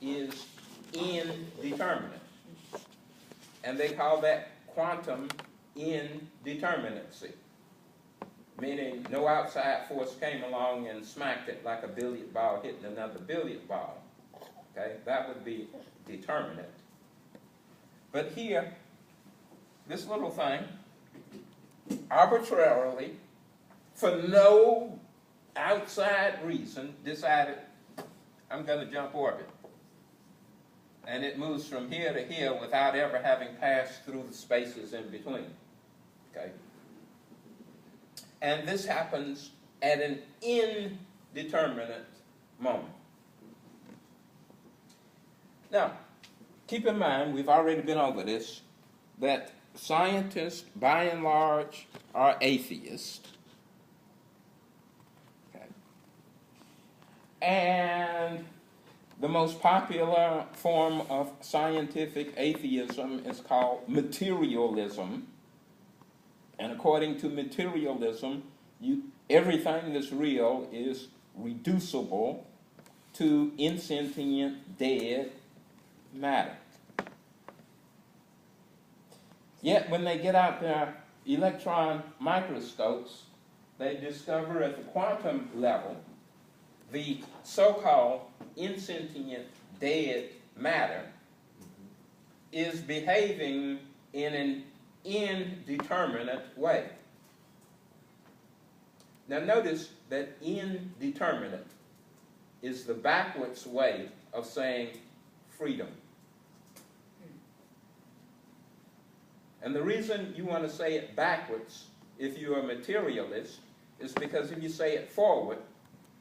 is indeterminate. And they call that quantum indeterminacy, meaning no outside force came along and smacked it like a billiard ball hitting another billiard ball. Okay, that would be determinate. But here, this little thing, arbitrarily, for no outside reason, decided, I'm going to jump orbit. And it moves from here to here without ever having passed through the spaces in between. Okay? And this happens at an indeterminate moment. Now, keep in mind, we've already been over this, that scientists, by and large, are atheists. Okay. And the most popular form of scientific atheism is called materialism. And according to materialism, everything that's real is reducible to insentient, dead matter. Yet when they get out their electron microscopes, they discover at the quantum level the so-called insentient, dead matter is behaving in an indeterminate way. Now notice that indeterminate is the backwards way of saying freedom. And the reason you want to say it backwards if you're a materialist is because if you say it forward,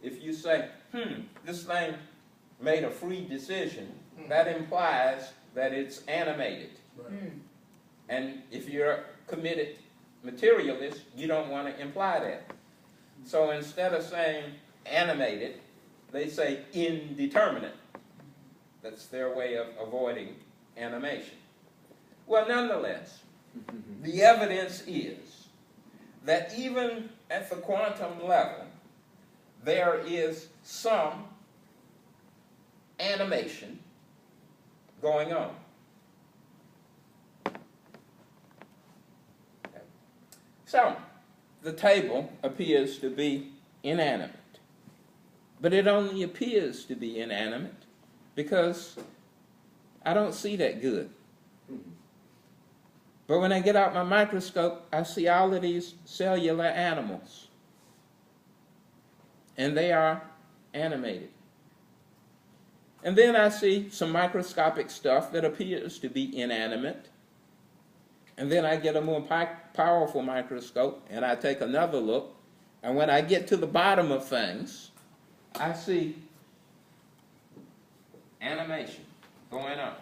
if you say, this thing made a free decision, that implies that it's animated. Right. And if you're a committed materialist, you don't want to imply that. So instead of saying animated, they say indeterminate. That's their way of avoiding animation. Well, nonetheless, the evidence is that even at the quantum level, there is some animation going on. Okay. So, the table appears to be inanimate. But it only appears to be inanimate because I don't see that good. But when I get out my microscope, I see all of these cellular animals. And they are animated. And then I see some microscopic stuff that appears to be inanimate. And then I get a more powerful microscope, and I take another look. And when I get to the bottom of things, I see animation going on.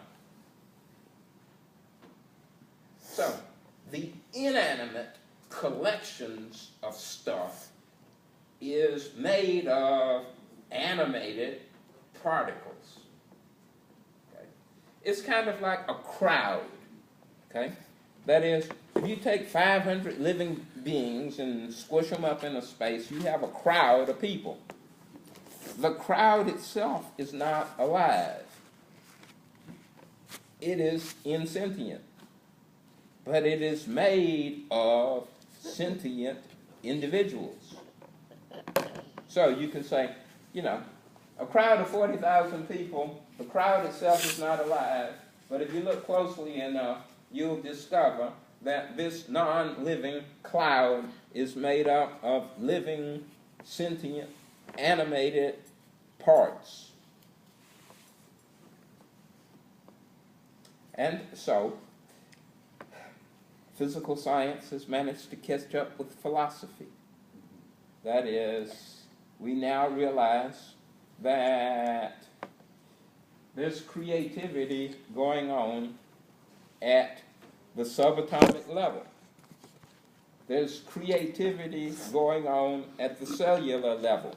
So, the inanimate collections of stuff is made of animated particles. Okay? It's kind of like a crowd. Okay? That is, if you take 500 living beings and squish them up in a space, you have a crowd of people. The crowd itself is not alive. It is insentient. But it is made of sentient individuals. So you can say, a crowd of 40,000 people, the crowd itself is not alive, but if you look closely enough, you'll discover that this non-living cloud is made up of living, sentient, animated parts. And so, physical science has managed to catch up with philosophy. That is, we now realize that there's creativity going on at the subatomic level. There's creativity going on at the cellular level.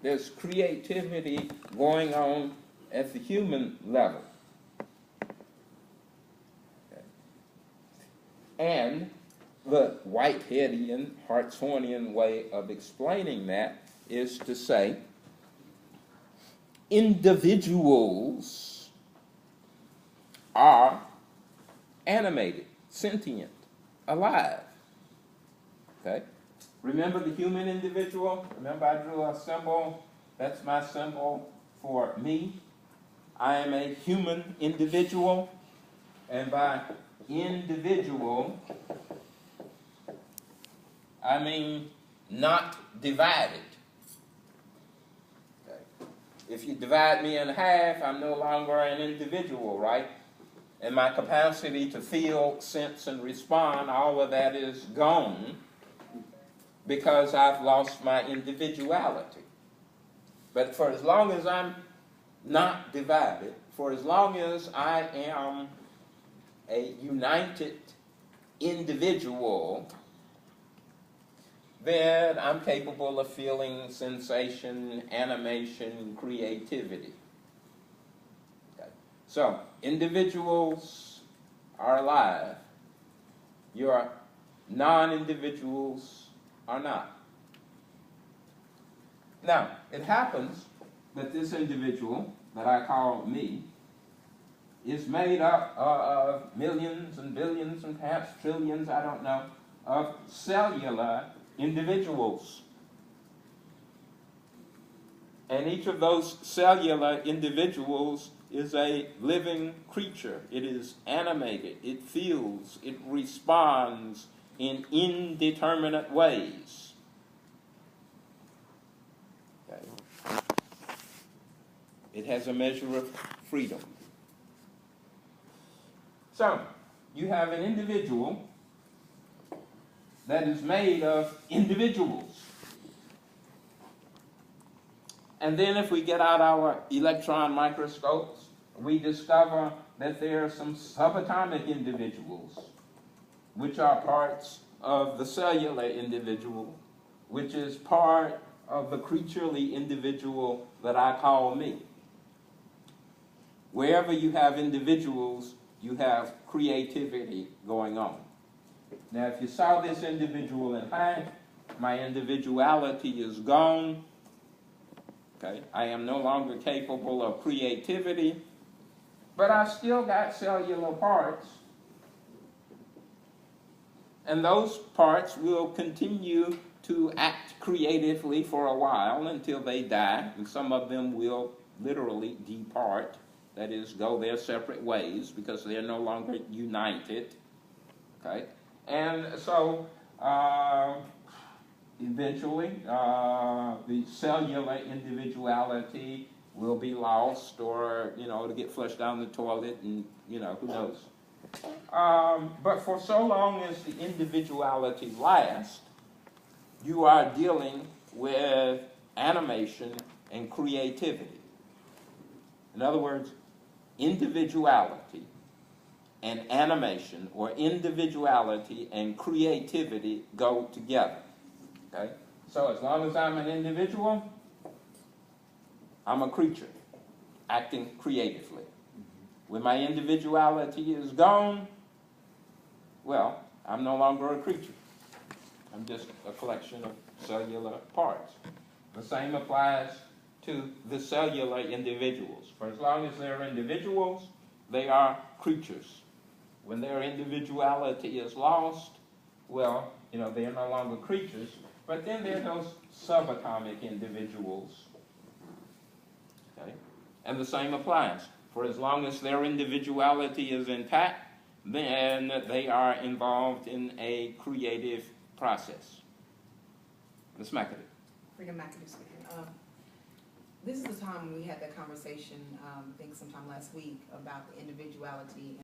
There's creativity going on at the human level. Okay. And the Whiteheadian, Hartsonian way of explaining that is to say, individuals are animated, sentient, alive. Okay? Remember the human individual? Remember I drew a symbol? That's my symbol for me. I am a human individual, and by individual, I mean not divided. Okay. If you divide me in half, I'm no longer an individual, right? And my capacity to feel, sense, and respond, all of that is gone because I've lost my individuality. But for as long as I'm not divided, for as long as I am a united individual, then I'm capable of feeling sensation, animation, creativity. Okay. So, individuals are alive. Your non-individuals are not. Now, it happens that this individual that I call me is made up of millions and billions and perhaps trillions, I don't know, of cellular individuals. And each of those cellular individuals is a living creature. It is animated, it feels, it responds in indeterminate ways. Okay. It has a measure of freedom. So, you have an individual that is made of individuals. And then if we get out our electron microscopes, we discover that there are some subatomic individuals, which are parts of the cellular individual, which is part of the creaturely individual that I call me. Wherever you have individuals, you have creativity going on. Now, if you saw this individual in half, my individuality is gone. Okay, I am no longer capable of creativity, but I still got cellular parts. And those parts will continue to act creatively for a while until they die, and some of them will literally depart, that is, go their separate ways because they're no longer united. Okay? And so, eventually, the cellular individuality will be lost, or, to get flushed down the toilet, and, who knows. But for so long as the individuality lasts, you are dealing with animation and creativity. In other words, individuality and animation, or individuality and creativity, go together. Okay? So as long as I'm an individual, I'm a creature acting creatively. When my individuality is gone, well, I'm no longer a creature. I'm just a collection of cellular parts. The same applies to the cellular individuals. For as long as they're individuals, they are creatures. When their individuality is lost, well, they're no longer creatures, but then there are those subatomic individuals. Okay? And the same applies. For as long as their individuality is intact, then they are involved in a creative process. Ms. McAdoo. Freedom McAdoo speaking. This is the time when we had that conversation, I think sometime last week, about the individuality